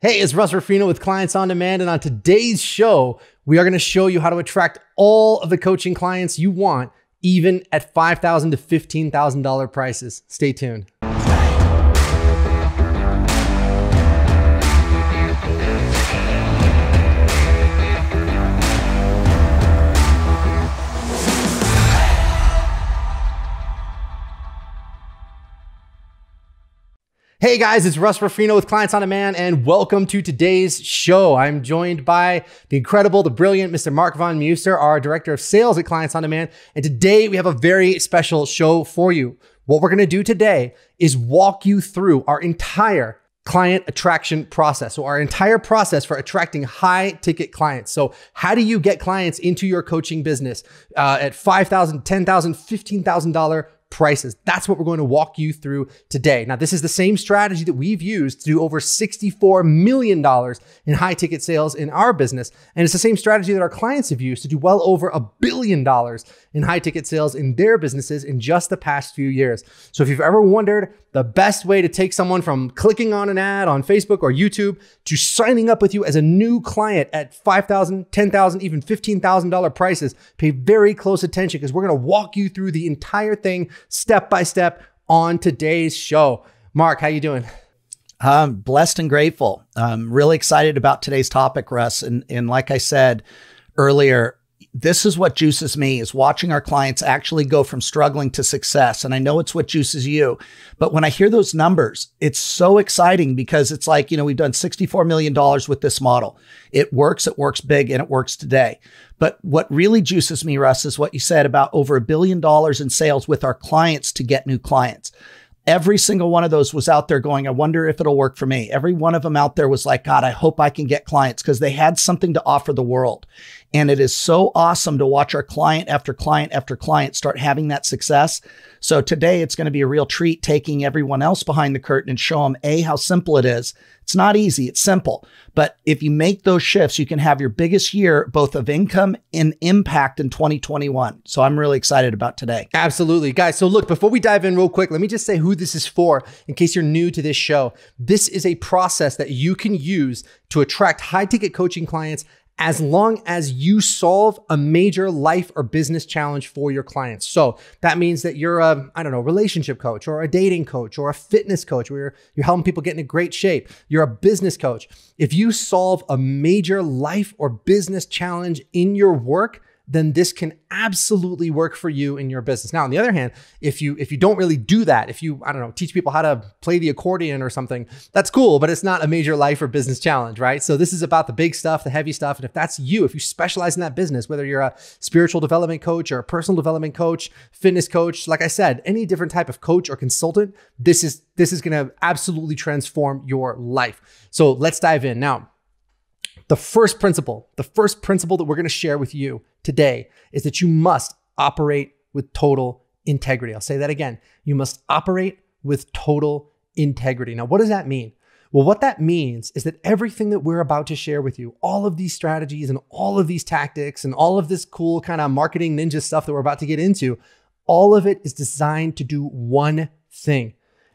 Hey, it's Russ Ruffino with Clients on Demand, and on today's show, we are going to show you how to attract all of the coaching clients you want, even at $5,000 to $15,000 prices. Stay tuned. Hey guys, it's Russ Ruffino with Clients on Demand, and welcome to today's show. I'm joined by the incredible, the brilliant Mr. Mark Von Muster, our Director of Sales at Clients on Demand. And today we have a very special show for you. What we're gonna do today is walk you through our entire client attraction process. So our entire process for attracting high ticket clients. So how do you get clients into your coaching business at $5,000, $10,000, $15,000 prices? That's what we're going to walk you through today. Now, this is the same strategy that we've used to do over $64 million in high ticket sales in our business. And it's the same strategy that our clients have used to do well over $1 billion in high ticket sales in their businesses in just the past few years. So if you've ever wondered the best way to take someone from clicking on an ad on Facebook or YouTube to signing up with you as a new client at $5,000, $10,000, even $15,000 prices, pay very close attention because we're going to walk you through the entire thing step by step on today's show. Mark, how you doing? I'm blessed and grateful. I'm really excited about today's topic, Russ. And like I said earlier, this is what juices me, is watching our clients actually go from struggling to success. And I know it's what juices you, but when I hear those numbers, it's so exciting because it's like, we've done $64 million with this model. It works big, and it works today. But what really juices me, Russ, is what you said about over $1 billion in sales with our clients to get new clients. Every single one of those was out there going, I wonder if it'll work for me. Every one of them out there was like, God, I hope I can get clients, because they had something to offer the world. And it is so awesome to watch our client after client after client start having that success. So today it's going to be a real treat taking everyone else behind the curtain and show them how simple it is. It's not easy, it's simple. But if you make those shifts, you can have your biggest year, both of income and impact, in 2021. So I'm really excited about today. Absolutely. Guys, so look, before we dive in real quick, let me just say who this is for in case you're new to this show. This is a process that you can use to attract high ticket coaching clients as long as you solve a major life or business challenge for your clients. So that means that you're a, relationship coach, or a dating coach, or a fitness coach where you're helping people get into great shape. You're a business coach. If you solve a major life or business challenge in your work, then this can absolutely work for you in your business. Now, on the other hand, if you don't really do that, if you, teach people how to play the accordion or something, that's cool, but it's not a major life or business challenge, right? So this is about the big stuff, the heavy stuff. And if that's you, if you specialize in that business, whether you're a spiritual development coach or a personal development coach, fitness coach, like I said, any different type of coach or consultant, this is going to absolutely transform your life. So let's dive in. Now, the first principle that we're going to share with you today is that you must operate with total integrity. I'll say that again. You must operate with total integrity. Now, what does that mean? Well, what that means is that everything that we're about to share with you, all of these strategies and all of these tactics and all of this cool kind of marketing ninja stuff that we're about to get into, all of it is designed to do one thing,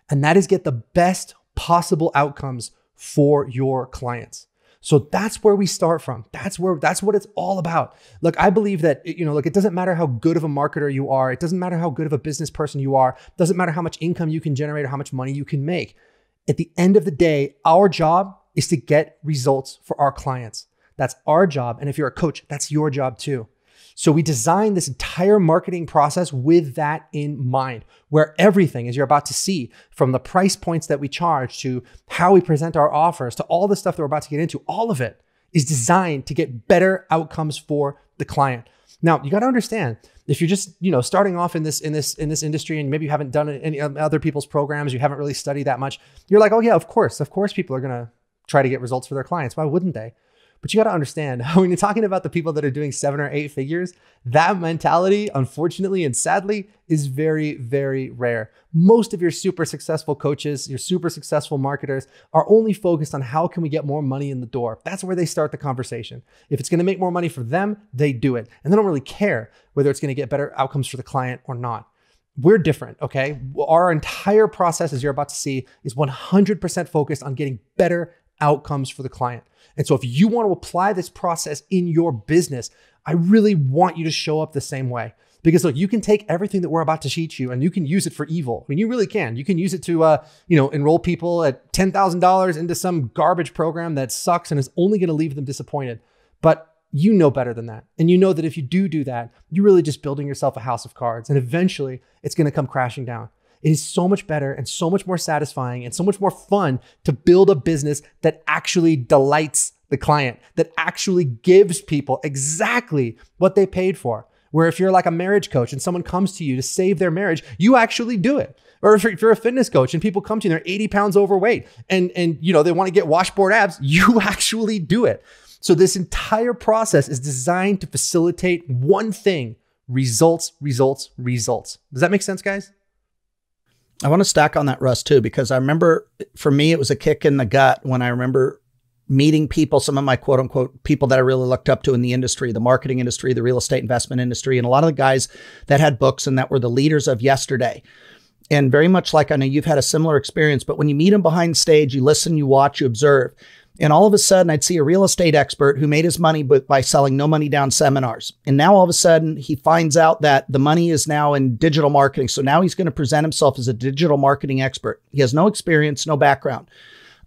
and that is get the best possible outcomes for your clients. So that's where we start from. That's what it's all about. Look, I believe that, it doesn't matter how good of a marketer you are. It doesn't matter how good of a business person you are. It doesn't matter how much income you can generate or how much money you can make. At the end of the day, our job is to get results for our clients. That's our job. And if you're a coach, that's your job too. So we designed this entire marketing process with that in mind, where everything, as you're about to see, from the price points that we charge to how we present our offers to all the stuff that we're about to get into, all of it is designed to get better outcomes for the client. Now, you got to understand, if you're just, starting off in this industry, and maybe you haven't done any other people's programs, you haven't really studied that much, you're like, oh yeah, of course people are going to try to get results for their clients. Why wouldn't they? But you got to understand, when you're talking about the people that are doing 7 or 8 figures, that mentality, unfortunately and sadly, is very, very rare. Most of your super successful coaches, your super successful marketers are only focused on how can we get more money in the door. That's where they start the conversation. If it's going to make more money for them, they do it. And they don't really care whether it's going to get better outcomes for the client or not. We're different, okay? Our entire process, as you're about to see, is 100% focused on getting better outcomes for the client. And so if you want to apply this process in your business, I really want you to show up the same way. Because look, you can take everything that we're about to teach you and you can use it for evil. I mean, you really can. You can use it to, enroll people at $10,000 into some garbage program that sucks and is only going to leave them disappointed. But you know better than that. And you know that if you do that, you're really just building yourself a house of cards. And eventually it's going to come crashing down. It is so much better and so much more satisfying and so much more fun to build a business that actually delights the client, that actually gives people exactly what they paid for. Where if you're like a marriage coach and someone comes to you to save their marriage, you actually do it. Or if you're a fitness coach and people come to you and they're 80 pounds overweight and they want to get washboard abs, you actually do it. So this entire process is designed to facilitate one thing: results, results, results. Does that make sense, guys? I want to stack on that, Russ, too, because I remember for me, it was a kick in the gut when I remember meeting people, some of my quote unquote people that I really looked up to in the industry, the marketing industry, the real estate investment industry, and a lot of the guys that had books and that were the leaders of yesterday. And very much like, I know you've had a similar experience, but when you meet them behind stage, you listen, you watch, you observe. And all of a sudden I'd see a real estate expert who made his money by selling no money down seminars. And now all of a sudden he finds out that the money is now in digital marketing. So now he's going to present himself as a digital marketing expert. He has no experience, no background.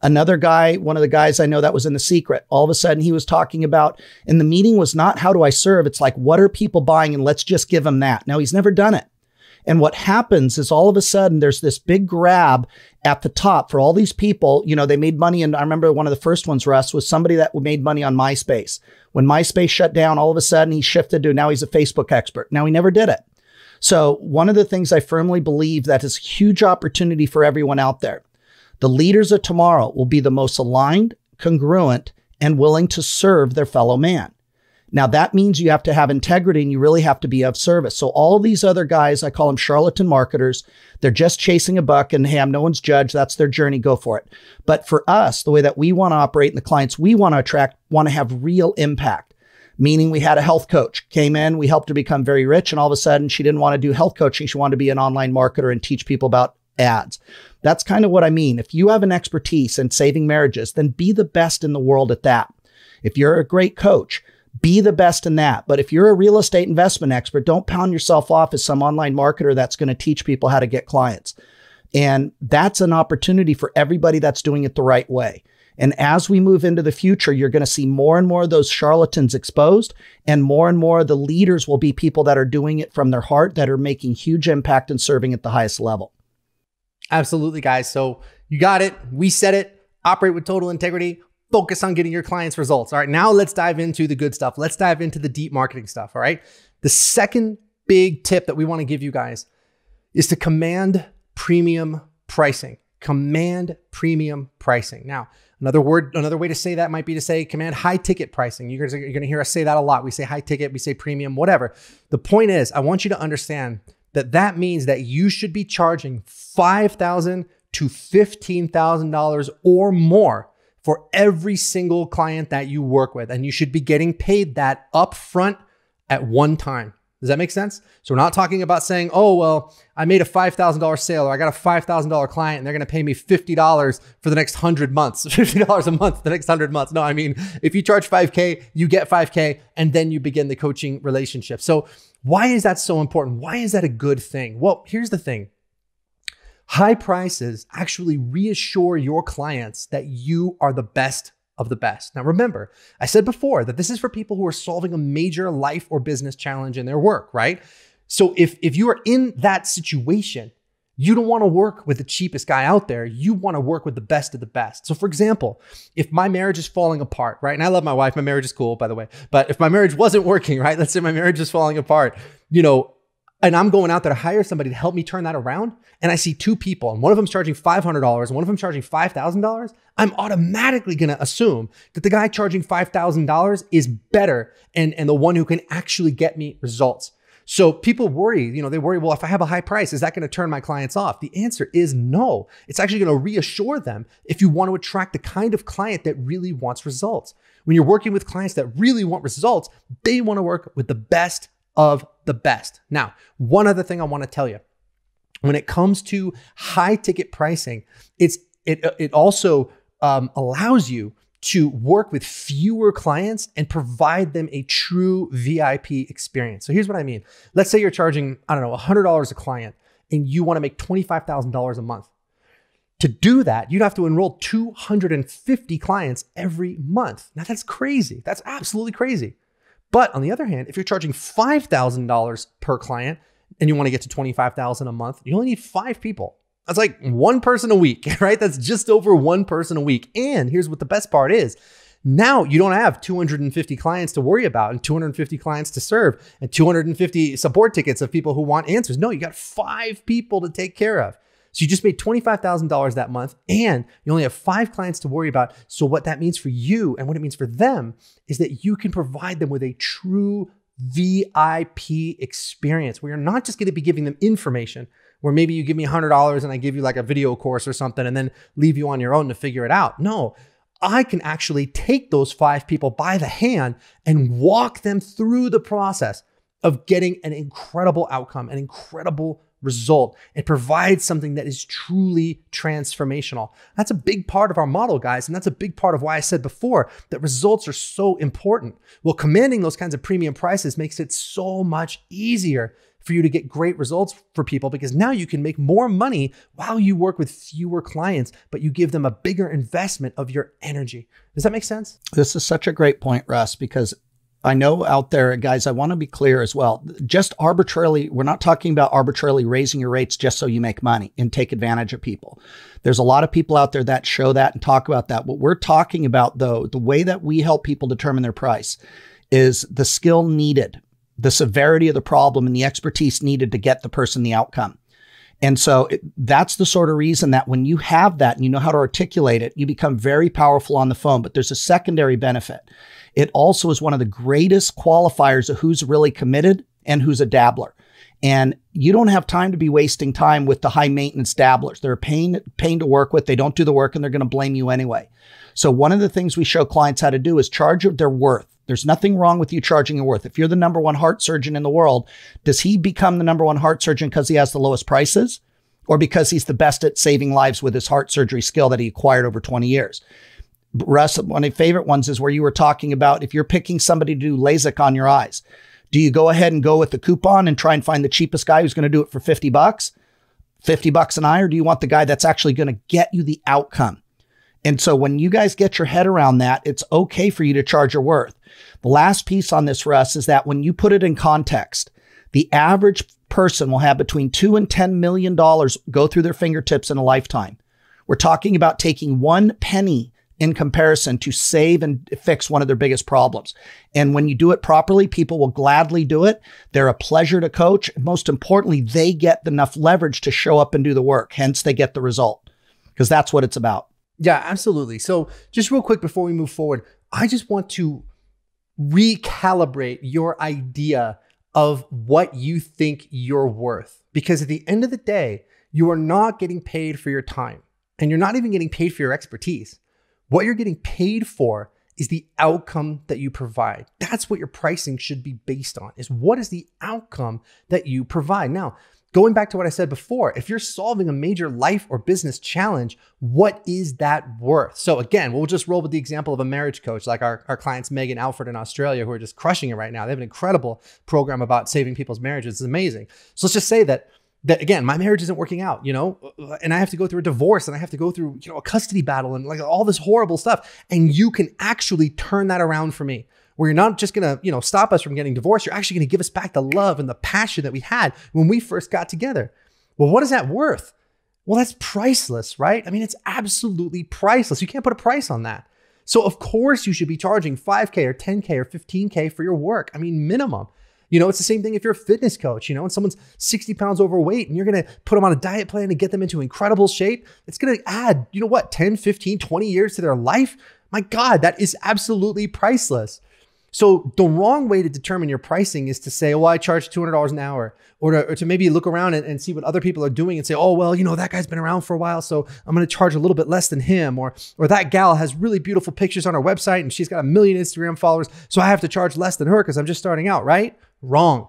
Another guy, one of the guys I know that was in The Secret, all of a sudden he was talking about, and the meeting was not how do I serve? It's like, what are people buying? And let's just give them that. Now he's never done it. And what happens is all of a sudden there's this big grab at the top for all these people. They made money. And I remember one of the first ones, Russ, was somebody that made money on MySpace. When MySpace shut down, all of a sudden he shifted to now he's a Facebook expert. Now he never did it. So one of the things I firmly believe that is a huge opportunity for everyone out there. The leaders of tomorrow will be the most aligned, congruent, and willing to serve their fellow man. Now, that means you have to have integrity and you really have to be of service. So all of these other guys, I call them charlatan marketers. They're just chasing a buck and, hey, I'm no one's judge. That's their journey. Go for it. But for us, the way that we want to operate and the clients we want to attract want to have real impact. Meaning we had a health coach came in, we helped her become very rich. And all of a sudden she didn't want to do health coaching. She wanted to be an online marketer and teach people about ads. That's kind of what I mean. If you have an expertise in saving marriages, then be the best in the world at that. If you're a great coach, be the best in that. But if you're a real estate investment expert, don't pound yourself off as some online marketer that's going to teach people how to get clients. And that's an opportunity for everybody that's doing it the right way. And as we move into the future, you're going to see more and more of those charlatans exposed, and more of the leaders will be people that are doing it from their heart, that are making huge impact and serving at the highest level. Absolutely, guys. So you got it. We said it. Operate with total integrity. Focus on getting your clients results. All right, now let's dive into the good stuff. Let's dive into the deep marketing stuff. All right. The second big tip that we want to give you guys is to command premium pricing. Command premium pricing. Now, another way to say that might be to say command high ticket pricing. You're going to hear us say that a lot. We say high ticket, we say premium, whatever. The point is, I want you to understand that means that you should be charging $5,000 to $15,000 or more for every single client that you work with. And you should be getting paid that upfront at one time. Does that make sense? So we're not talking about saying, oh, well, I made a $5,000 sale, or I got a $5,000 client and they're going to pay me $50 for the next 100 months, $50 a month, the next 100 months. No, I mean, if you charge $5K, you get $5K, and then you begin the coaching relationship. So why is that so important? Why is that a good thing? Well, here's the thing. High prices actually reassure your clients that you are the best of the best. Now, remember, I said before that this is for people who are solving a major life or business challenge in their work, right? So if you are in that situation, you don't want to work with the cheapest guy out there. You want to work with the best of the best. So for example, if my marriage is falling apart, right? And I love my wife, my marriage is cool, by the way. But if my marriage wasn't working, right? Let's say my marriage is falling apart, and I'm going out there to hire somebody to help me turn that around, and I see two people, and one of them's charging $500 and one of them charging $5,000, I'm automatically going to assume that the guy charging $5,000 is better and the one who can actually get me results. So people worry, they worry, well, if I have a high price, is that going to turn my clients off? The answer is no. It's actually going to reassure them if you want to attract the kind of client that really wants results. When you're working with clients that really want results, they want to work with the best of the best. Now, one other thing I want to tell you, when it comes to high ticket pricing, it also allows you to work with fewer clients and provide them a true VIP experience. So here's what I mean. Let's say you're charging, I don't know, $100 a client and you want to make $25,000 a month. To do that, you'd have to enroll 250 clients every month. Now that's crazy. That's absolutely crazy. But on the other hand, if you're charging $5,000 per client and you want to get to $25,000 a month, you only need 5 people. That's like 1 person a week, right? That's just over 1 person a week. And here's what the best part is. Now you don't have 250 clients to worry about and 250 clients to serve and 250 support tickets of people who want answers. No, you got 5 people to take care of. So you just made $25,000 that month and you only have 5 clients to worry about. So what that means for you and what it means for them is that you can provide them with a true VIP experience where you're not just going to be giving them information where maybe you give me $100 and I give you like a video course or something and then leave you on your own to figure it out. No, I can actually take those 5 people by the hand and walk them through the process of getting an incredible outcome, an incredible result, and provide something that is truly transformational. That's a big part of our model, guys. And that's a big part of why I said before that results are so important. Well, commanding those kinds of premium prices makes it so much easier for you to get great results for people because now you can make more money while you work with fewer clients, but you give them a bigger investment of your energy. Does that make sense? This is such a great point, Russ, because I know out there, guys, I want to be clear as well. Just arbitrarily, we're not talking about arbitrarily raising your rates just so you make money and take advantage of people. There's a lot of people out there that show that and talk about that. What we're talking about, though, the way that we help people determine their price is the skill needed, the severity of the problem, and the expertise needed to get the person the outcome. And so that's the sort of reason that when you have that and you know how to articulate it, you become very powerful on the phone. But there's a secondary benefit. It also is one of the greatest qualifiers of who's really committed and who's a dabbler. And you don't have time to be wasting time with the high maintenance dabblers. They're a pain to work with. They don't do the work and they're going to blame you anyway. So one of the things we show clients how to do is charge their worth. There's nothing wrong with you charging your worth. If you're the number 1 heart surgeon in the world, does he become the number 1 heart surgeon because he has the lowest prices or because he's the best at saving lives with his heart surgery skill that he acquired over 20 years? Russ, one of my favorite ones is where you were talking about if you're picking somebody to do LASIK on your eyes, do you go ahead and go with the coupon and try and find the cheapest guy who's going to do it for $50, $50 an eye, or do you want the guy that's actually going to get you the outcome? And so when you guys get your head around that, it's okay for you to charge your worth. The last piece on this, Russ, is that when you put it in context, the average person will have between $2 and $10 million go through their fingertips in a lifetime. We're talking about taking 1 penny in comparison to save and fix one of their biggest problems. And when you do it properly, people will gladly do it. They're a pleasure to coach. Most importantly, they get enough leverage to show up and do the work. Hence, they get the result because that's what it's about. Yeah, absolutely. So just real quick before we move forward, I just want to recalibrate your idea of what you think you're worth. Because at the end of the day, you are not getting paid for your time and you're not even getting paid for your expertise. What you're getting paid for is the outcome that you provide. That's what your pricing should be based on, is what is the outcome that you provide. Now, going back to what I said before, if you're solving a major life or business challenge, what is that worth? So again, we'll just roll with the example of a marriage coach, like our clients, Meg and Alfred in Australia, who are just crushing it right now. They have an incredible program about saving people's marriages. It's amazing. So let's just say that again, my marriage isn't working out, and I have to go through a divorce and I have to go through, a custody battle and like all this horrible stuff. And you can actually turn that around for me, where you're not just going to, stop us from getting divorced. You're actually going to give us back the love and the passion that we had when we first got together. Well, what is that worth? Well, that's priceless, right? I mean, it's absolutely priceless. You can't put a price on that. So of course you should be charging 5K or 10K or 15K for your work. I mean, minimum. It's the same thing if you're a fitness coach, and someone's 60 pounds overweight and you're going to put them on a diet plan to get them into incredible shape. It's going to add, 10, 15, 20 years to their life. My God, that is absolutely priceless. So the wrong way to determine your pricing is to say, well, I charge $200 an hour, or to maybe look around and see what other people are doing and say, oh, well, that guy's been around for a while, so I'm going to charge a little bit less than him, or that gal has really beautiful pictures on her website and she's got 1 million Instagram followers, so I have to charge less than her because I'm just starting out, right? Wrong.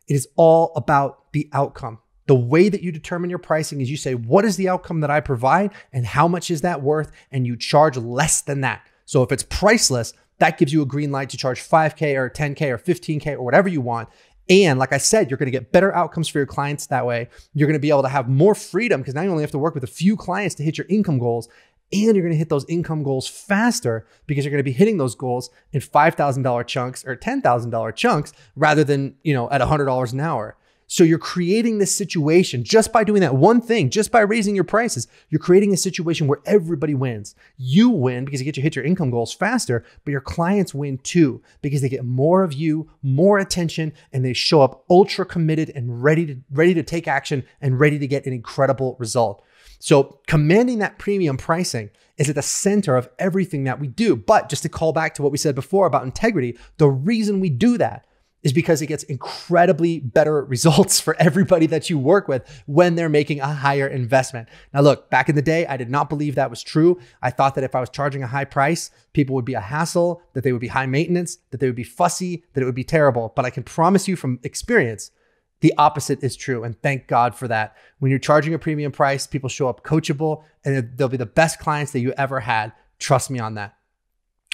It is all about the outcome. The way that you determine your pricing is you say, what is the outcome that I provide and how much is that worth? And you charge less than that. So if it's priceless, that gives you a green light to charge 5K or 10K or 15K or whatever you want. And like I said, you're going to get better outcomes for your clients that way. You're going to be able to have more freedom because now you only have to work with a few clients to hit your income goals. And you're going to hit those income goals faster because you're going to be hitting those goals in $5,000 chunks or $10,000 chunks rather than, at $100 an hour. So you're creating this situation just by doing that one thing, just by raising your prices. You're creating a situation where everybody wins. You win because you get to hit your income goals faster, but your clients win too because they get more of you, more attention, and they show up ultra committed and ready to take action and ready to get an incredible result. So commanding that premium pricing is at the center of everything that we do. But just to call back to what we said before about integrity, the reason we do that is because it gets incredibly better results for everybody that you work with when they're making a higher investment. Now, look, back in the day, I did not believe that was true. I thought that if I was charging a high price, people would be a hassle, that they would be high maintenance, that they would be fussy, that it would be terrible. But I can promise you from experience, the opposite is true. And thank God for that. When you're charging a premium price, people show up coachable and they'll be the best clients that you ever had. Trust me on that.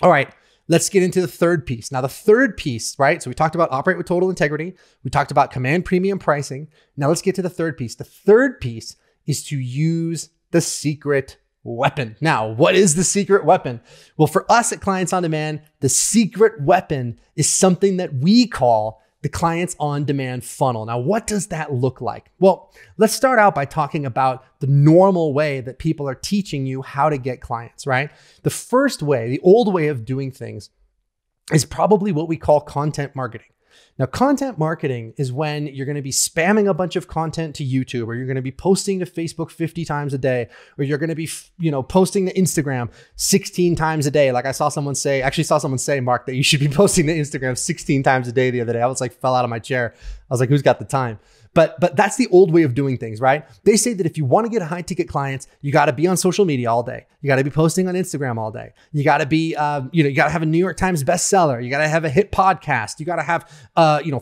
All right. Let's get into the third piece. Now, the third piece, right? So we talked about operate with total integrity. We talked about command premium pricing. Now let's get to the third piece. The third piece is to use the secret weapon. Now, what is the secret weapon? Well, for us at Clients on Demand, the secret weapon is something that we call the Clients on Demand funnel. Now, what does that look like? Well, let's start out by talking about the normal way that people are teaching you how to get clients, right? The first way, the old way of doing things is probably what we call content marketing. Now, content marketing is when you're going to be spamming a bunch of content to YouTube, or you're going to be posting to Facebook 50 times a day, or you're going to be, posting to Instagram 16 times a day. Like I saw someone say, Mark, that you should be posting to Instagram 16 times a day the other day. I was like, fell out of my chair. I was like, who's got the time? But that's the old way of doing things, right? They say that if you want to get high ticket clients, you got to be on social media all day. You got to be posting on Instagram all day. You got to be, you got to have a New York Times bestseller. You got to have a hit podcast. You got to have,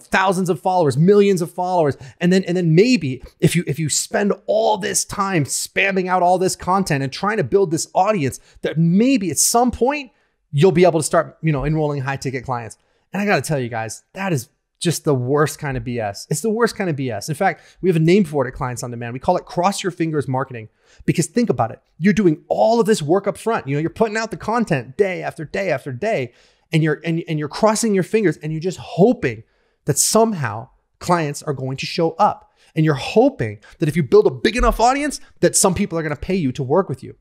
thousands of followers, millions of followers. And then maybe if you spend all this time spamming out all this content and trying to build this audience, that maybe at some point you'll be able to start, enrolling high ticket clients. And I got to tell you guys, that is just the worst kind of BS. It's the worst kind of BS. In fact, we have a name for it at Clients on Demand. We call it cross your fingers marketing, because think about it. You're doing all of this work up front. You're putting out the content day after day after day, and you're crossing your fingers, and you're just hoping that somehow clients are going to show up. And you're hoping that if you build a big enough audience, that some people are going to pay you to work with you.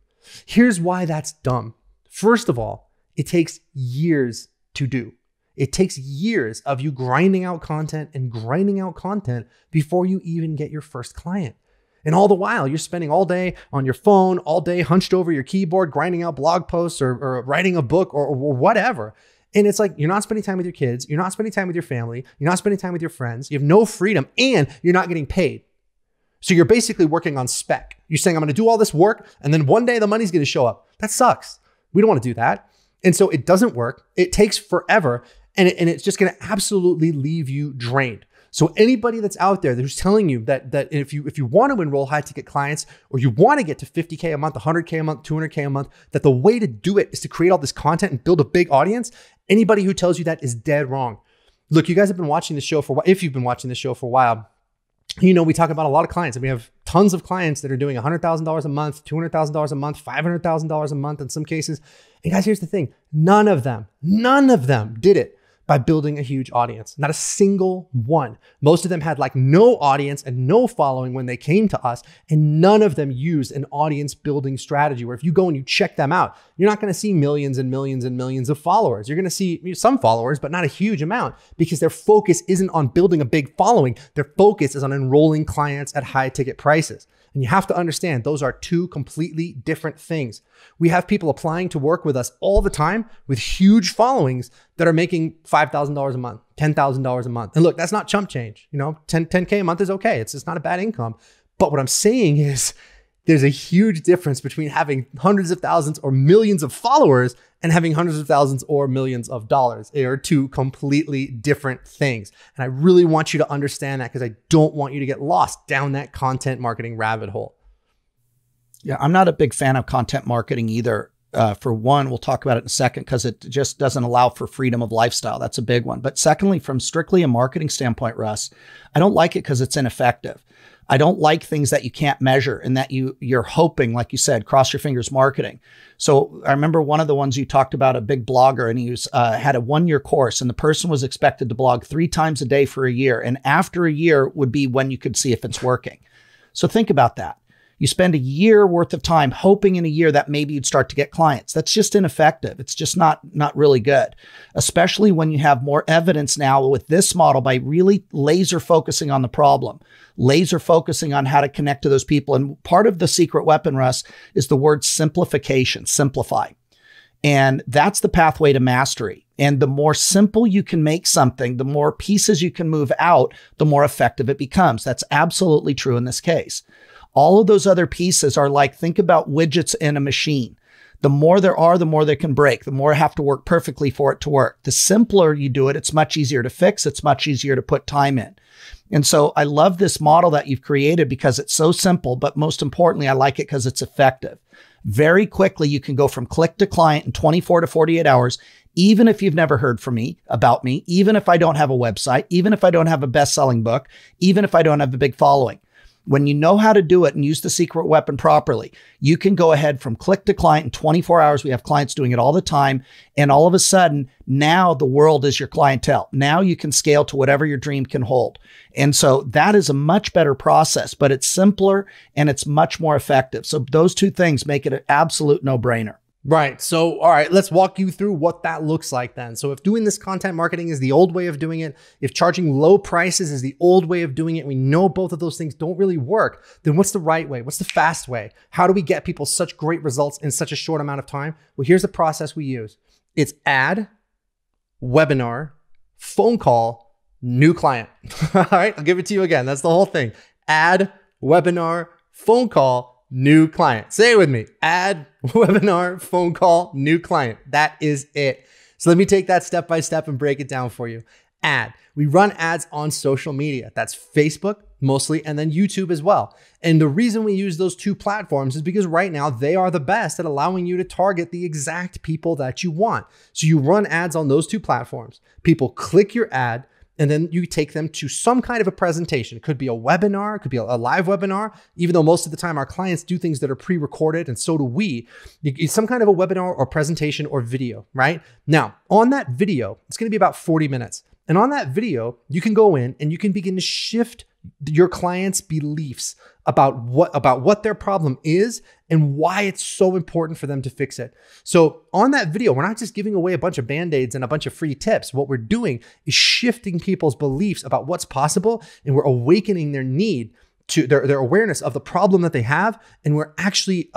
Here's why that's dumb. First of all, it takes years to do. It takes years of you grinding out content before you even get your first client. And all the while, you're spending all day on your phone, all day hunched over your keyboard, grinding out blog posts or writing a book or whatever. And it's like, you're not spending time with your kids. You're not spending time with your family. You're not spending time with your friends. You have no freedom, and you're not getting paid. So you're basically working on spec. You're saying, I'm going to do all this work, and then one day the money's going to show up. That sucks. We don't want to do that. And so it doesn't work. It takes forever. And it's just going to absolutely leave you drained. So anybody that's out there who's telling you that if you want to enroll high ticket clients, or you want to get to 50K a month, 100K a month, 200K a month, that the way to do it is to create all this content and build a big audience, anybody who tells you that is dead wrong. Look, you guys have been watching this show for a while. If you've been watching this show for a while, we talk about a lot of clients, and we have tons of clients that are doing $100,000 a month, $200,000 a month, $500,000 a month in some cases. And guys, here's the thing. None of them did it by building a huge audience. Not a single one. Most of them had like no audience and no following when they came to us, and none of them used an audience building strategy where if you go and you check them out, you're not going to see millions and millions and millions of followers. You're going to see some followers, but not a huge amount, because their focus isn't on building a big following. Their focus is on enrolling clients at high ticket prices. And you have to understand those are two completely different things. We have people applying to work with us all the time with huge followings that are making $5,000 a month, $10,000 a month. And look, that's not chump change. 10K a month is okay. It's not a bad income. But what I'm saying is there's a huge difference between having hundreds of thousands or millions of followers and having hundreds of thousands or millions of dollars. They are two completely different things. And I really want you to understand that, because I don't want you to get lost down that content marketing rabbit hole. Yeah, I'm not a big fan of content marketing either. For one, we'll talk about it in a second, because it just doesn't allow for freedom of lifestyle. That's a big one. But secondly, from strictly a marketing standpoint, Russ, I don't like it because it's ineffective. I don't like things that you can't measure and that you're hoping, like you said, cross your fingers marketing. So I remember one of the ones you talked about, a big blogger, and he was, had a 1-year course, and the person was expected to blog 3 times a day for a year. And after a year would be when you could see if it's working. So think about that. You spend a year worth of time hoping in a year that maybe you'd start to get clients. That's just ineffective. It's just not really good, especially when you have more evidence now with this model by really laser focusing on the problem, laser focusing on how to connect to those people. And part of the secret weapon, Russ, is the word simplification, simplify. And that's the pathway to mastery. And the more simple you can make something, the more pieces you can move out, the more effective it becomes. That's absolutely true in this case. All of those other pieces are like, think about widgets in a machine. The more there are, the more they can break, the more have to work perfectly for it to work. The simpler you do it, it's much easier to fix. It's much easier to put time in. And so I love this model that you've created because it's so simple, but most importantly, I like it because it's effective. Very quickly, you can go from click to client in 24 to 48 hours, even if you've never heard from me, about me, even if I don't have a website, even if I don't have a best-selling book, even if I don't have a big following. When you know how to do it and use the secret weapon properly, you can go ahead from click to client in 24 hours. We have clients doing it all the time. And all of a sudden, now the world is your clientele. Now you can scale to whatever your dream can hold. And so that is a much better process, but it's simpler and it's much more effective. So those two things make it an absolute no-brainer. Right. So, all right, let's walk you through what that looks like then. So if doing this content marketing is the old way of doing it, if charging low prices is the old way of doing it, we know both of those things don't really work, then what's the right way? What's the fast way? How do we get people such great results in such a short amount of time? Well, here's the process we use. It's ad, webinar, phone call, new client. All right, I'll give it to you again. That's the whole thing. Ad, webinar, phone call, new client. Say it with me. Ad, webinar, phone call, new client. That is it. So let me take that step by step and break it down for you. Ad. We run ads on social media. That's Facebook mostly, and then YouTube as well. And the reason we use those two platforms is because right now they are the best at allowing you to target the exact people that you want. So you run ads on those two platforms. People click your ad, and then you take them to some kind of a presentation. It could be a webinar, it could be a live webinar, even though most of the time our clients do things that are pre-recorded, and so do we. It's some kind of a webinar or presentation or video, right? Now, on that video, it's gonna be about 40 minutes. And on that video, you can go in and you can begin to shift your clients' beliefs about what their problem is and why it's so important for them to fix it. So on that video, we're not just giving away a bunch of band-aids and a bunch of free tips. What we're doing is shifting people's beliefs about what's possible, and we're awakening their need to their awareness of the problem that they have, and we're actually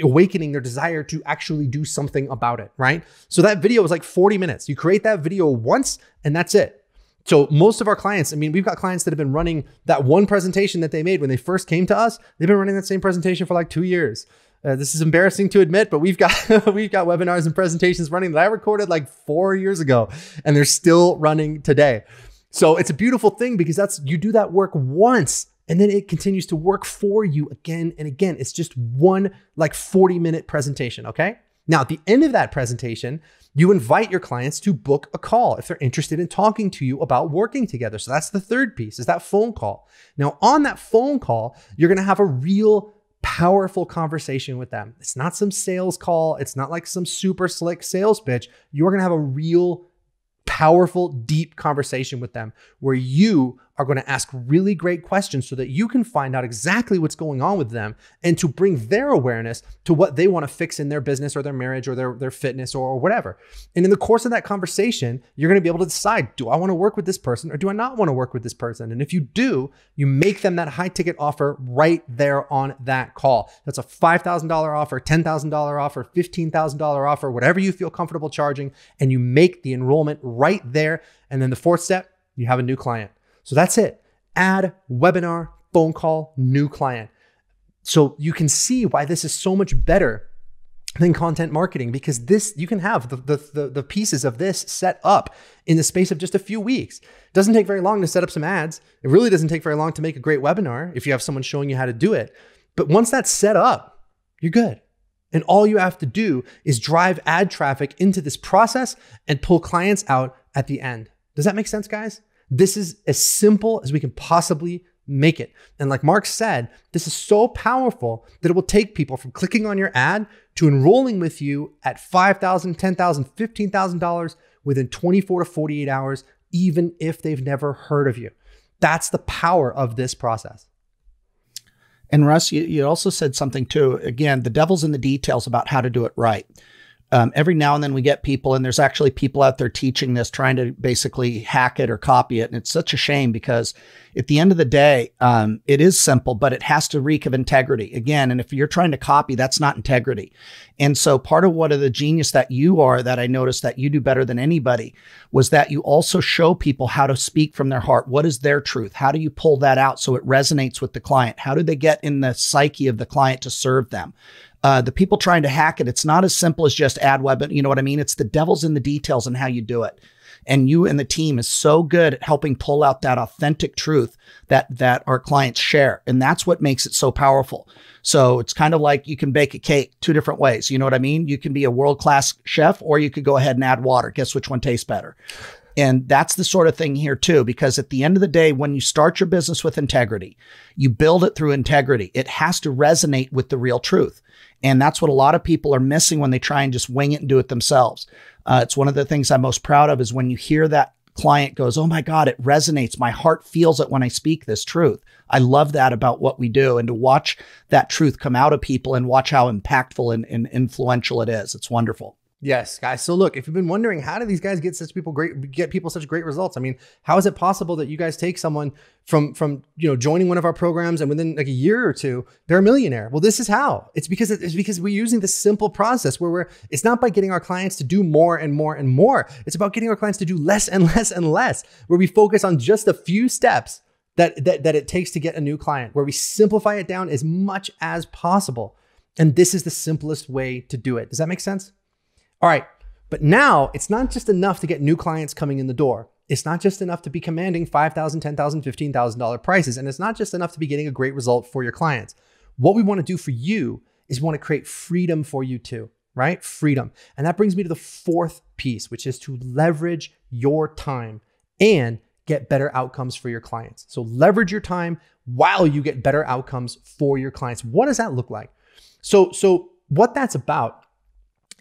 awakening their desire to actually do something about it, right? So that video is like 40 minutes. You create that video once and that's it. So most of our clients, I mean, we've got clients that have been running that one presentation that they made when they first came to us. They've been running that same presentation for like 2 years. This is embarrassing to admit, but we've got webinars and presentations running that I recorded like 4 years ago, and they're still running today. So it's a beautiful thing because you do that work once, and then it continues to work for you again and again. It's just one like 40-minute presentation, okay? Now, at the end of that presentation, you invite your clients to book a call if they're interested in talking to you about working together. So that's the third piece, is that phone call. Now, on that phone call, you're gonna have a real powerful conversation with them. It's not some sales call. It's not like some super slick sales pitch. You're gonna have a real powerful, deep conversation with them where you are going to ask really great questions so that you can find out exactly what's going on with them and to bring their awareness to what they want to fix in their business or their marriage or their fitness or whatever. And in the course of that conversation, you're going to be able to decide, do I want to work with this person or do I not want to work with this person? And if you do, you make them that high ticket offer right there on that call. That's a $5,000 offer, $10,000 offer, $15,000 offer, whatever you feel comfortable charging, and you make the enrollment right there. And then the fourth step, you have a new client. So that's it. Ad, webinar, phone call, new client. So you can see why this is so much better than content marketing, because this, you can have the pieces of this set up in the space of just a few weeks. It doesn't take very long to set up some ads. It really doesn't take very long to make a great webinar if you have someone showing you how to do it. But once that's set up, you're good. And all you have to do is drive ad traffic into this process and pull clients out at the end. Does that make sense, guys? This is as simple as we can possibly make it. And like Mark said, this is so powerful that it will take people from clicking on your ad to enrolling with you at $5,000, $10,000, $15,000 within 24 to 48 hours, even if they've never heard of you. That's the power of this process. And Russ, you also said something too. Again, the devil's in the details about how to do it right. Every now and then we get people, and there's actually people out there teaching this, trying to basically hack it or copy it. And it's such a shame, because at the end of the day, it is simple, but it has to reek of integrity. Again, and if you're trying to copy, that's not integrity. And so part of what of the genius that you are, that I noticed that you do better than anybody, was that you also show people how to speak from their heart. What is their truth? How do you pull that out so it resonates with the client? How do they get in the psyche of the client to serve them? The people trying to hack it, it's not as simple as just add web. You know what I mean? It's the devil's in the details and how you do it. And you and the team is so good at helping pull out that authentic truth that our clients share. And that's what makes it so powerful. So it's kind of like you can bake a cake two different ways. You know what I mean? You can be a world-class chef, or you could go ahead and add water. Guess which one tastes better? And that's the sort of thing here too, because at the end of the day, when you start your business with integrity, you build it through integrity. It has to resonate with the real truth. And that's what a lot of people are missing when they try and just wing it and do it themselves. It's one of the things I'm most proud of, is when you hear that client goes, oh my God, it resonates. My heart feels it when I speak this truth. I love that about what we do, and to watch that truth come out of people and watch how impactful and influential it is. It's wonderful. Yes, guys. So look, if you've been wondering, how do these guys get people such great results? I mean, how is it possible that you guys take someone from joining one of our programs, and within like a year or two, they're a millionaire? Well, this is how. It's because we're using this simple process where it's not by getting our clients to do more and more and more. It's about getting our clients to do less and less and less, where we focus on just a few steps that it takes to get a new client, where we simplify it down as much as possible. And this is the simplest way to do it. Does that make sense? All right, but now it's not just enough to get new clients coming in the door. It's not just enough to be commanding $5,000, $10,000, $15,000 prices. And it's not just enough to be getting a great result for your clients. What we want to do for you is we want to create freedom for you too, right? Freedom. And that brings me to the fourth piece, which is to leverage your time and get better outcomes for your clients. So leverage your time while you get better outcomes for your clients. What does that look like? So what that's about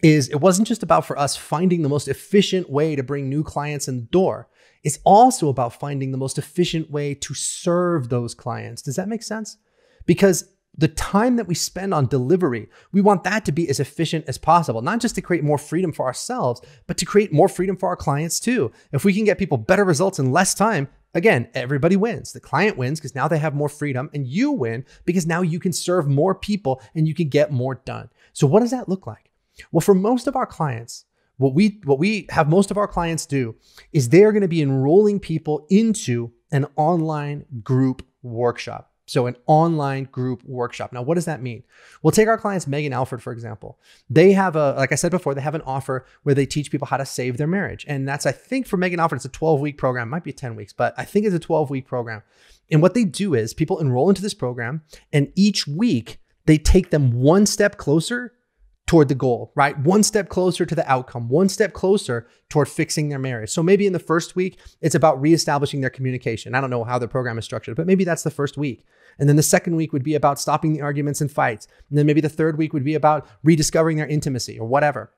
is, it wasn't just about for us finding the most efficient way to bring new clients in the door. It's also about finding the most efficient way to serve those clients. Does that make sense? Because the time that we spend on delivery, we want that to be as efficient as possible, not just to create more freedom for ourselves, but to create more freedom for our clients too. If we can get people better results in less time, again, everybody wins. The client wins because now they have more freedom, and you win because now you can serve more people and you can get more done. So what does that look like? Well, for most of our clients, what we have most of our clients do is they're going to be enrolling people into an online group workshop. So an online group workshop. Now, what does that mean? Well, take our clients, Megan Alford, for example. They have like I said before, they have an offer where they teach people how to save their marriage. And that's, I think for Megan Alford, it's a 12-week program. It might be 10 weeks, but I think it's a 12-week program. And what they do is people enroll into this program, and each week they take them one step closer toward the goal, right? One step closer to the outcome, one step closer toward fixing their marriage. So maybe in the first week, it's about reestablishing their communication. I don't know how the program is structured, but maybe that's the first week. And then the second week would be about stopping the arguments and fights. And then maybe the third week would be about rediscovering their intimacy or whatever.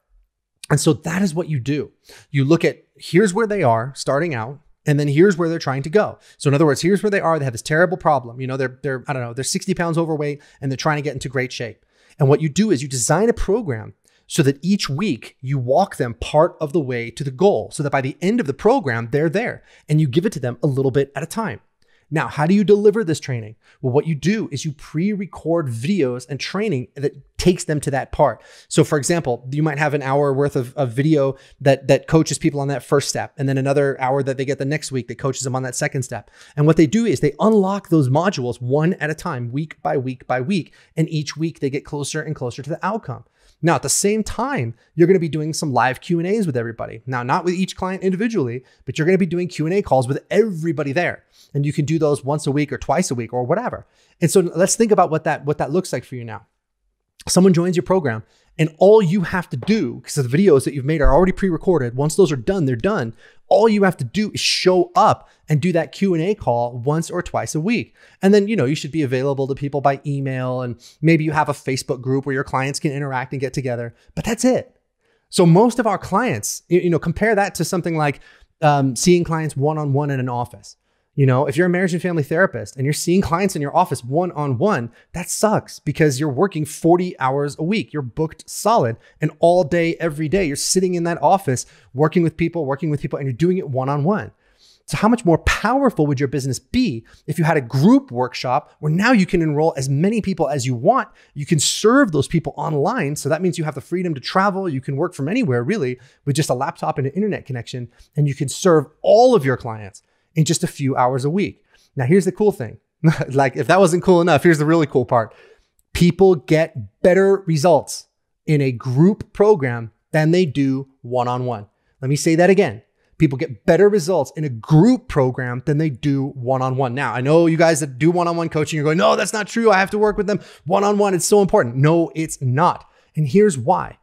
And so that is what you do. You look at, here's where they are starting out, and then here's where they're trying to go. So in other words, here's where they are. They have this terrible problem. You know, they're I don't know, they're 60 pounds overweight and they're trying to get into great shape. And what you do is you design a program so that each week you walk them part of the way to the goal, so that by the end of the program, they're there, and you give it to them a little bit at a time. Now, how do you deliver this training? Well, what you do is you pre-record videos and training that takes them to that part. So for example, you might have an hour worth of video that coaches people on that first step, and then another hour that they get the next week that coaches them on that second step. And what they do is they unlock those modules one at a time, week by week by week. And each week they get closer and closer to the outcome. Now, at the same time, you're going to be doing some live Q&As with everybody. Now, not with each client individually, but you're going to be doing Q&A calls with everybody there. And you can do those once a week or twice a week or whatever. And so let's think about what that looks like for you now. Someone joins your program, and all you have to do, because the videos that you've made are already pre-recorded, once those are done, they're done. All you have to do is show up and do that Q&A call once or twice a week. And then, you should be available to people by email, and maybe you have a Facebook group where your clients can interact and get together, but that's it. So most of our clients, compare that to something like seeing clients one-on-one in an office. If you're a marriage and family therapist and you're seeing clients in your office one-on-one, that sucks because you're working 40 hours a week. You're booked solid, and all day, every day, you're sitting in that office working with people, and you're doing it one-on-one. So how much more powerful would your business be if you had a group workshop where now you can enroll as many people as you want? You can serve those people online. So that means you have the freedom to travel. You can work from anywhere really with just a laptop and an internet connection, and you can serve all of your clients in just a few hours a week. Now, here's the cool thing. Like, if that wasn't cool enough, here's the really cool part. People get better results in a group program than they do one-on-one. Let me say that again. People get better results in a group program than they do one-on-one. Now, I know you guys that do one-on-one coaching, you're going, no, that's not true. I have to work with them one-on-one. It's so important. No, it's not. And here's why.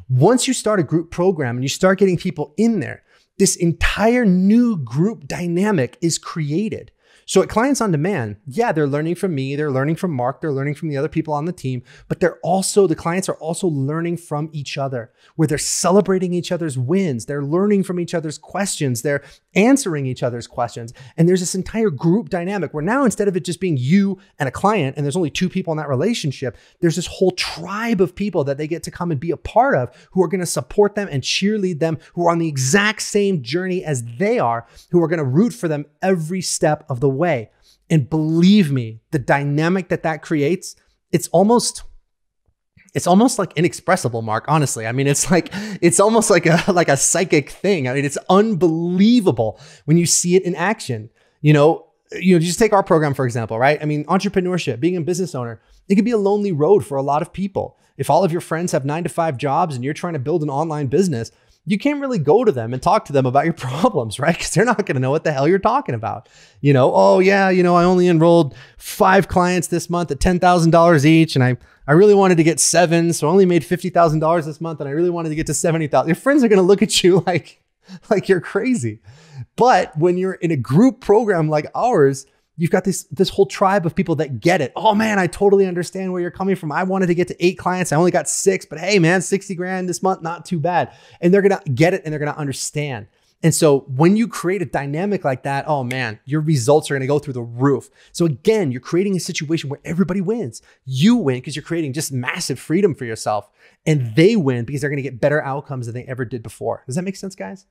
Once you start a group program and you start getting people in there, this entire new group dynamic is created. So at Clients on Demand, yeah, they're learning from me, they're learning from Mark, they're learning from the other people on the team, but the clients are also learning from each other, where they're celebrating each other's wins, they're learning from each other's questions, they're answering each other's questions. And there's this entire group dynamic where now, instead of it just being you and a client, and there's only two people in that relationship, there's this whole tribe of people that they get to come and be a part of, who are going to support them and cheerlead them, who are on the exact same journey as they are, who are going to root for them every step of the way. And believe me, the dynamic that creates, it's almost like inexpressible, Mark. Honestly, I mean, it's almost like a psychic thing. I mean, it's unbelievable when you see it in action. Just take our program, for example, right? I mean, entrepreneurship, being a business owner, it can be a lonely road for a lot of people. If all of your friends have 9-to-5 jobs and you're trying to build an online business, you can't really go to them and talk to them about your problems, right? Because they're not going to know what the hell you're talking about. Oh yeah, I only enrolled 5 clients this month at $10,000 each. And I really wanted to get 7, so I only made $50,000 this month. And I really wanted to get to 70,000. Your friends are going to look at you like you're crazy. But when you're in a group program like ours, you've got this whole tribe of people that get it. Oh man, I totally understand where you're coming from. I wanted to get to 8 clients. I only got 6, but hey man, 60 grand this month, not too bad. And they're going to get it and they're going to understand. And so when you create a dynamic like that, oh man, your results are going to go through the roof. So again, you're creating a situation where everybody wins. You win because you're creating just massive freedom for yourself, and they win because they're going to get better outcomes than they ever did before. Does that make sense, guys?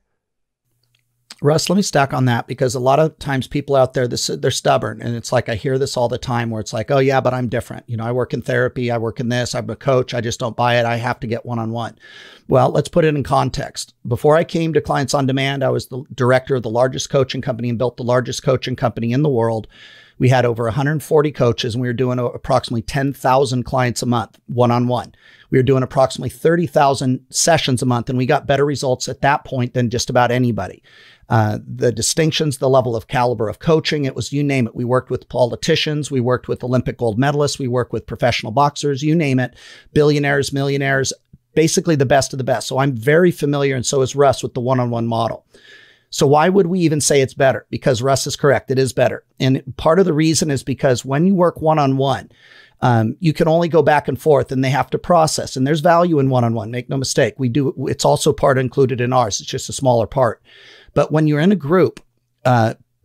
Russ, let me stack on that, because a lot of times people out there, they're stubborn. And it's like, I hear this all the time where it's like, oh yeah, but I'm different. I work in therapy. I work in this. I'm a coach. I just don't buy it. I have to get one-on-one. Well, let's put it in context. Before I came to Clients on Demand, I was the director of the largest coaching company and built the largest coaching company in the world. We had over 140 coaches, and we were doing approximately 10,000 clients a month, one-on-one. We were doing approximately 30,000 sessions a month, and we got better results at that point than just about anybody. The distinctions, the level of caliber of coaching, it was, you name it. We worked with politicians, we worked with Olympic gold medalists, we worked with professional boxers, you name it, billionaires, millionaires, basically the best of the best. So I'm very familiar, and so is Russ, with the one-on-one model. So why would we even say it's better? Because Russ is correct. It is better. And part of the reason is because when you work one-on-one, you can only go back and forth, and they have to process. And there's value in one-on-one. Make no mistake. We do. It's also part included in ours. It's just a smaller part. But when you're in a group,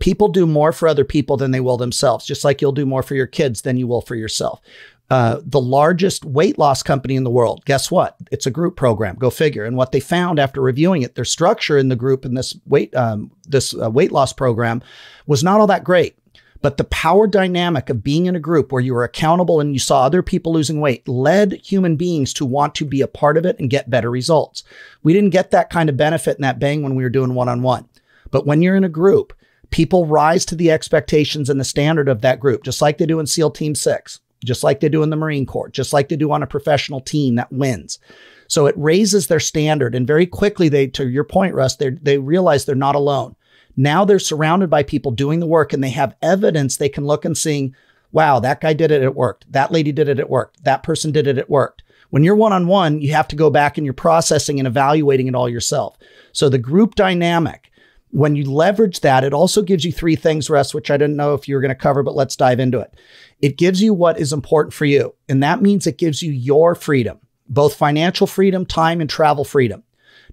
people do more for other people than they will themselves, just like you'll do more for your kids than you will for yourself. The largest weight loss company in the world, guess what? It's a group program. Go figure. And what they found after reviewing it, their structure in the group in this weight loss program was not all that great. But the power dynamic of being in a group where you were accountable and you saw other people losing weight led human beings to want to be a part of it and get better results. We didn't get that kind of benefit and that bang when we were doing one-on-one. But when you're in a group, people rise to the expectations and the standard of that group, just like they do in SEAL Team 6, just like they do in the Marine Corps, just like they do on a professional team that wins. So it raises their standard. And very quickly, to your point, Russ, they realize they're not alone. Now they're surrounded by people doing the work and they have evidence they can look and see, wow, that guy did it, it worked. That lady did it, it worked. That person did it, it worked. When you're one-on-one, you have to go back and you're processing and evaluating it all yourself. So the group dynamic, when you leverage that, it also gives you three things, Russ, which I didn't know if you were going to cover, but let's dive into it. It gives you what is important for you. And that means it gives you your freedom, both financial freedom, time, and travel freedom.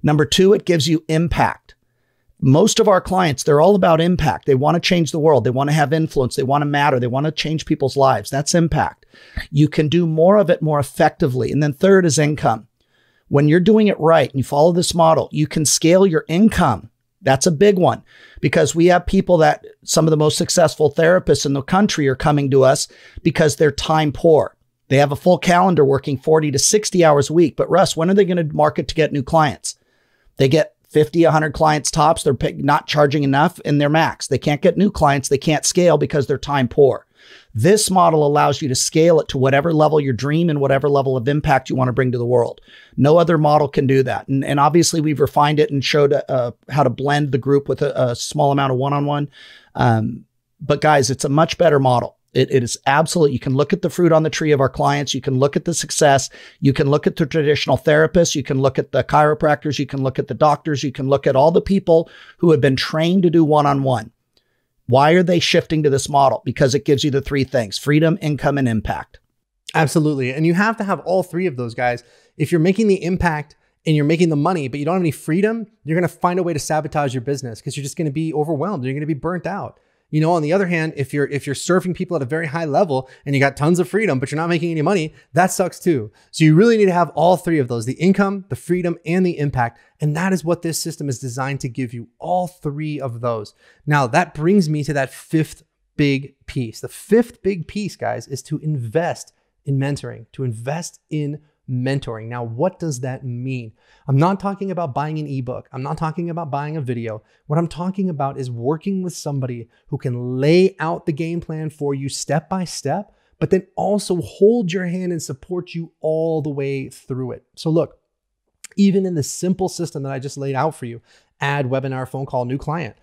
Number two, it gives you impact. Most of our clients, they're all about impact. They want to change the world. They want to have influence. They want to matter. They want to change people's lives. That's impact. You can do more of it more effectively. And then third is income. When you're doing it right and you follow this model, you can scale your income. That's a big one because we have people that some of the most successful therapists in the country are coming to us because they're time poor. They have a full calendar working 40 to 60 hours a week. But Russ, when are they going to market to get new clients? They get 50, 100 clients tops. They're not charging enough in their max. They can't get new clients. They can't scale because they're time poor. This model allows you to scale it to whatever level your dream and whatever level of impact you want to bring to the world. No other model can do that. And obviously we've refined it and showed how to blend the group with a small amount of one-on-one. But guys, it's a much better model. It is absolutely, you can look at the fruit on the tree of our clients. You can look at the success. You can look at the traditional therapists. You can look at the chiropractors. You can look at the doctors. You can look at all the people who have been trained to do one-on-one. Why are they shifting to this model? Because it gives you the three things: freedom, income, and impact. Absolutely. And you have to have all three of those, guys. If you're making the impact and you're making the money, but you don't have any freedom, you're going to find a way to sabotage your business because you're just going to be overwhelmed. You're going to be burnt out. You know, on the other hand, if you're serving people at a very high level and you got tons of freedom, but you're not making any money, that sucks too. So you really need to have all three of those: the income, the freedom, and the impact. And that is what this system is designed to give you, all three of those. Now, that brings me to that fifth big piece. The fifth big piece, guys, is to invest in mentoring, to invest in mentoring. Now, what does that mean? I'm not talking about buying an ebook. I'm not talking about buying a video. What I'm talking about is working with somebody who can lay out the game plan for you step by step, but then also hold your hand and support you all the way through it. So look, even in the simple system that I just laid out for you, add webinar, phone call, new client,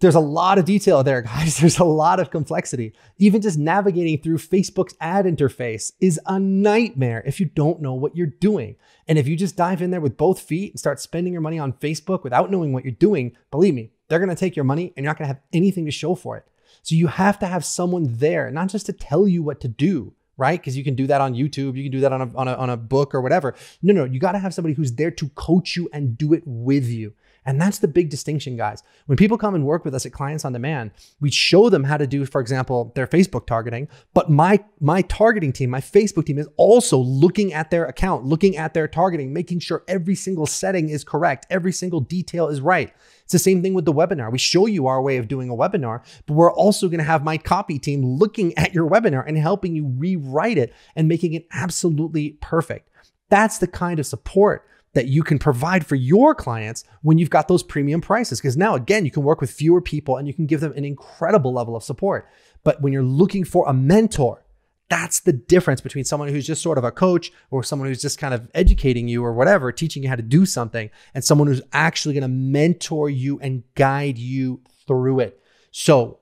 there's a lot of detail there, guys. There's a lot of complexity. Even just navigating through Facebook's ad interface is a nightmare if you don't know what you're doing. And if you just dive in there with both feet and start spending your money on Facebook without knowing what you're doing, believe me, they're going to take your money and you're not going to have anything to show for it. So you have to have someone there, not just to tell you what to do, right? Because you can do that on YouTube. You can do that on a book or whatever. No, you got to have somebody who's there to coach you and do it with you. And that's the big distinction, guys. When people come and work with us at Clients on Demand, we show them how to do, for example, their Facebook targeting. But my targeting team, my Facebook team, is also looking at their account, looking at their targeting, making sure every single setting is correct, every single detail is right. It's the same thing with the webinar. We show you our way of doing a webinar, but we're also going to have my copy team looking at your webinar and helping you rewrite it and making it absolutely perfect. That's the kind of support that you can provide for your clients when you've got those premium prices. Because now, again, you can work with fewer people and you can give them an incredible level of support. But when you're looking for a mentor, that's the difference between someone who's just sort of a coach or someone who's just kind of educating you or whatever, teaching you how to do something, and someone who's actually going to mentor you and guide you through it. So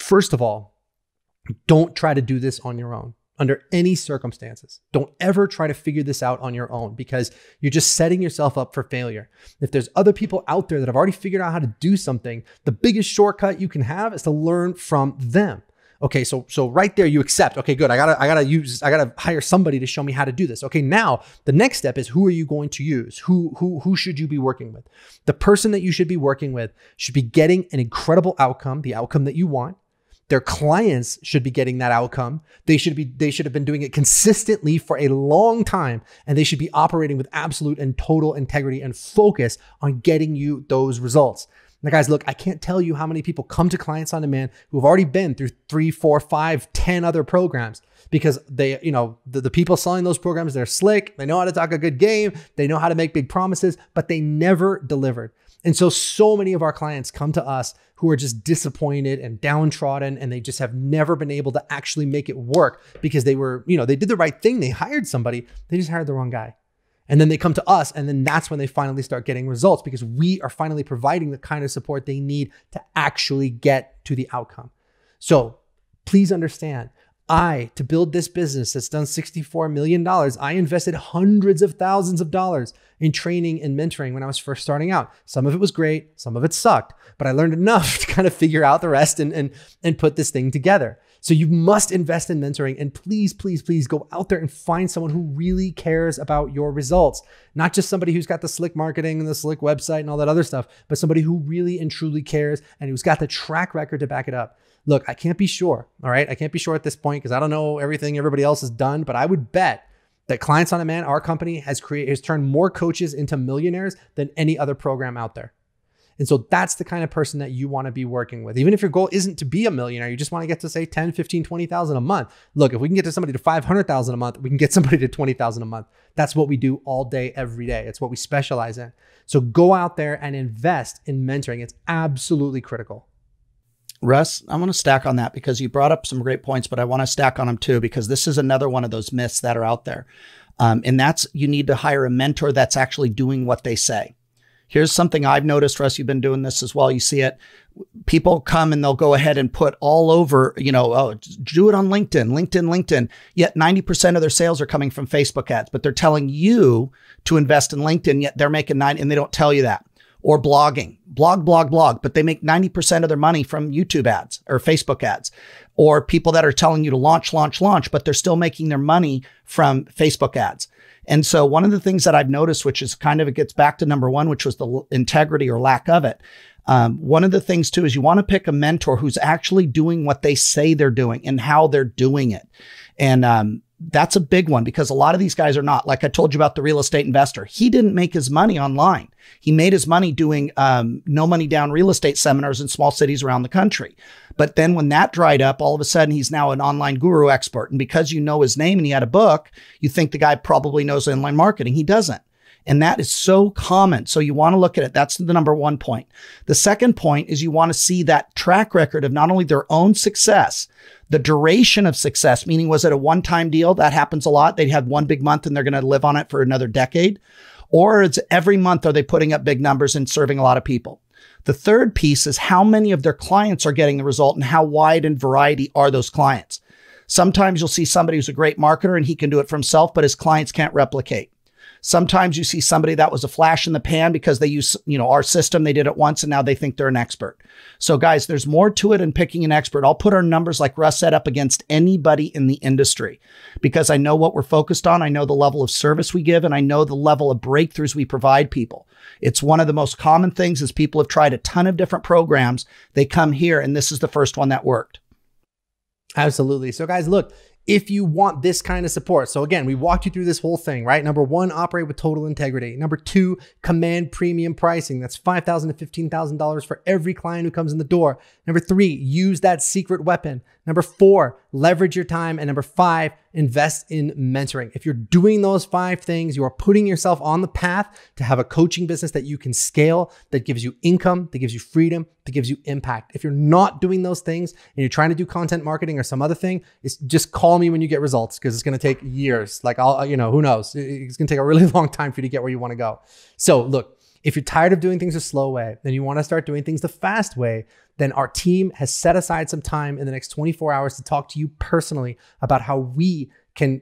first of all, don't try to do this on your own. Under any circumstances, don't ever try to figure this out on your own because you're just setting yourself up for failure. If there's other people out there that have already figured out how to do something, the biggest shortcut you can have is to learn from them. Okay, so right there you accept, okay, good. I gotta hire somebody to show me how to do this. Okay, now the next step is, who are you going to use? Who should you be working with? The person that you should be working with should be getting an incredible outcome, the outcome that you want. Their clients should be getting that outcome. They should have been doing it consistently for a long time, and they should be operating with absolute and total integrity and focus on getting you those results. Now, guys, look, I can't tell you how many people come to Clients on Demand who have already been through 3, 4, 5, 10 other programs because they, the people selling those programs, they're slick. They know how to talk a good game. They know how to make big promises, but they never delivered. And so many of our clients come to us who are just disappointed and downtrodden, and they just have never been able to actually make it work because they were, they did the right thing. They hired somebody. They just hired the wrong guy. And then they come to us, and then that's when they finally start getting results because we are finally providing the kind of support they need to actually get to the outcome. So please understand, to build this business that's done $64 million, I invested hundreds of thousands of dollars in training and mentoring when I was first starting out. Some of it was great, some of it sucked, but I learned enough to kind of figure out the rest and put this thing together. So you must invest in mentoring, and please, please, please go out there and find someone who really cares about your results. Not just somebody who's got the slick marketing and the slick website and all that other stuff, but somebody who really and truly cares and who's got the track record to back it up. Look, I can't be sure, all right? I can't be sure at this point because I don't know everything everybody else has done, but I would bet that Clients on Demand, our company, has turned more coaches into millionaires than any other program out there. And so that's the kind of person that you want to be working with. Even if your goal isn't to be a millionaire, you just want to get to say 10, 15, 20,000 a month. Look, if we can get to somebody to 500,000 a month, we can get somebody to 20,000 a month. That's what we do all day, every day. It's what we specialize in. So go out there and invest in mentoring. It's absolutely critical. Russ, I want to stack on that because you brought up some great points, but I want to stack on them too, because this is another one of those myths that are out there. And that's, you need to hire a mentor that's actually doing what they say. Here's something I've noticed, Russ, you've been doing this as well. You see it. People come and they'll go ahead and put all over, do it on LinkedIn. Yet 90% of their sales are coming from Facebook ads, but they're telling you to invest in LinkedIn, yet they're making 9, and they don't tell you that. Or blogging, blog, but they make 90% of their money from YouTube ads or Facebook ads. Or people that are telling you to launch, but they're still making their money from Facebook ads. And so one of the things that I've noticed, which is it gets back to number one, which was the integrity or lack of it. One of the things too, is you want to pick a mentor who's actually doing what they say they're doing and how they're doing it. And, that's a big one because a lot of these guys are not. Like I told you about the real estate investor. He didn't make his money online. He made his money doing no money down real estate seminars in small cities around the country. But then when that dried up, all of a sudden he's now an online guru expert. And because you know his name and he had a book, you think the guy probably knows online marketing. He doesn't. And that is so common. So you want to look at it. That's the number one point. The second point is you want to see that track record of not only their own success, the duration of success, meaning was it a one-time deal? That happens a lot. They had one big month and they're going to live on it for another decade. Or it's every month are they putting up big numbers and serving a lot of people? The third piece is how many of their clients are getting the result and how wide and variety are those clients? Sometimes you'll see somebody who's a great marketer and he can do it for himself, but his clients can't replicate. Sometimes you see somebody that was a flash in the pan because they use, our system, they did it once and now they think they're an expert. So guys, there's more to it than picking an expert. I'll put our numbers like Russ set up against anybody in the industry because I know what we're focused on. I know the level of service we give and I know the level of breakthroughs we provide people. It's one of the most common things is people have tried a ton of different programs. They come here and this is the first one that worked. Absolutely. So guys, look, if you want this kind of support. So again, we walked you through this whole thing, right? Number one, operate with total integrity. Number two, command premium pricing. That's $5,000 to $15,000 for every client who comes in the door. Number three, use that secret weapon. Number four, leverage your time. And number five, invest in mentoring. If you're doing those 5 things, you are putting yourself on the path to have a coaching business that you can scale, that gives you income, that gives you freedom, that gives you impact. If you're not doing those things and you're trying to do content marketing or some other thing, it's just call me when you get results because it's going to take years. Like who knows? It's going to take a really long time for you to get where you want to go. So look, if you're tired of doing things a slow way, then you want to start doing things the fast way, then our team has set aside some time in the next 24 hours to talk to you personally about how we can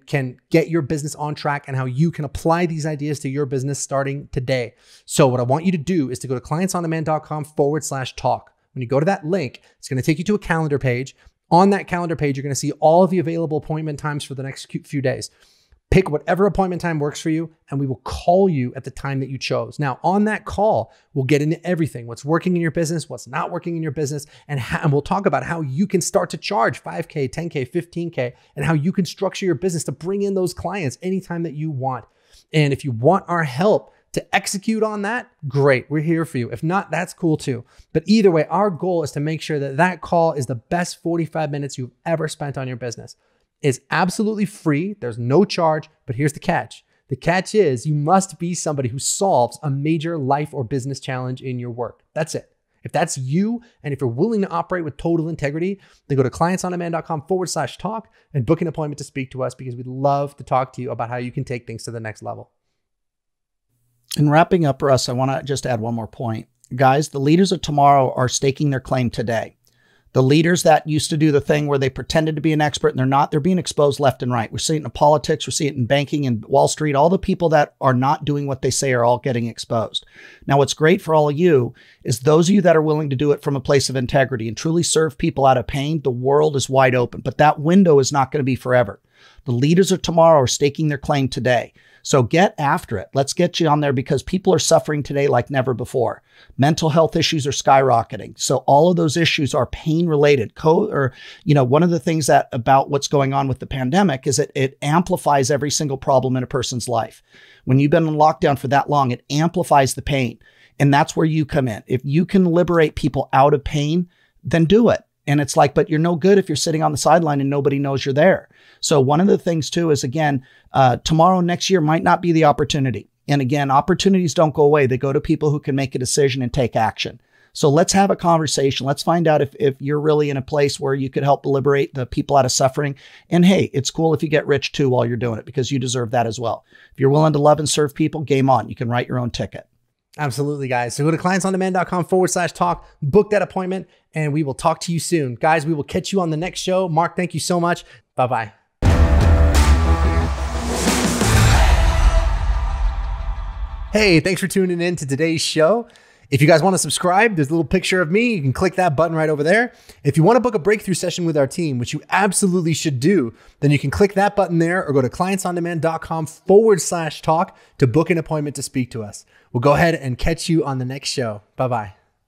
get your business on track and how you can apply these ideas to your business starting today. So what I want you to do is to go to clientsondemand.com/talk. When you go to that link, it's going to take you to a calendar page. On that calendar page, you're going to see all of the available appointment times for the next few days. Pick whatever appointment time works for you, and we will call you at the time that you chose. Now, on that call, we'll get into everything, what's working in your business, what's not working in your business, and we'll talk about how you can start to charge $5K, $10K, $15K, and how you can structure your business to bring in those clients anytime that you want. And if you want our help to execute on that, great. We're here for you. If not, that's cool too. But either way, our goal is to make sure that that call is the best 45 minutes you've ever spent on your business. It's absolutely free. There's no charge, but here's the catch. The catch is you must be somebody who solves a major life or business challenge in your work. That's it. If that's you, and if you're willing to operate with total integrity, then go to clientsondemand.com/talk and book an appointment to speak to us, because we'd love to talk to you about how you can take things to the next level. In wrapping up, Russ, I want to just add one more point. Guys, the leaders of tomorrow are staking their claim today. The leaders that used to do the thing where they pretended to be an expert and they're not, they're being exposed left and right. We're seeing it in politics, we're seeing it in banking and Wall Street. All the people that are not doing what they say are all getting exposed. Now, what's great for all of you is those of you that are willing to do it from a place of integrity and truly serve people out of pain, the world is wide open, but that window is not going to be forever. The leaders of tomorrow are staking their claim today. So get after it. Let's get you on there, because people are suffering today like never before. Mental health issues are skyrocketing. So all of those issues are pain related. One of the things that about what's going on with the pandemic is that it amplifies every single problem in a person's life. When you've been in lockdown for that long, it amplifies the pain. And that's where you come in. If you can liberate people out of pain, then do it. And it's like, but you're no good if you're sitting on the sideline and nobody knows you're there. So one of the things too is, again, tomorrow, next year might not be the opportunity. And again, opportunities don't go away. They go to people who can make a decision and take action. So let's have a conversation. Let's find out if you're really in a place where you could help liberate the people out of suffering. And hey, it's cool if you get rich too while you're doing it, because you deserve that as well. If you're willing to love and serve people, game on. You can write your own ticket. Absolutely, guys. So go to clientsondemand.com/talk, book that appointment, and we will talk to you soon. Guys, we will catch you on the next show. Mark, thank you so much. Bye-bye. Hey, thanks for tuning in to today's show. If you guys want to subscribe, there's a little picture of me. You can click that button right over there. If you want to book a breakthrough session with our team, which you absolutely should do, then you can click that button there or go to clientsondemand.com/talk to book an appointment to speak to us. We'll go ahead and catch you on the next show. Bye-bye.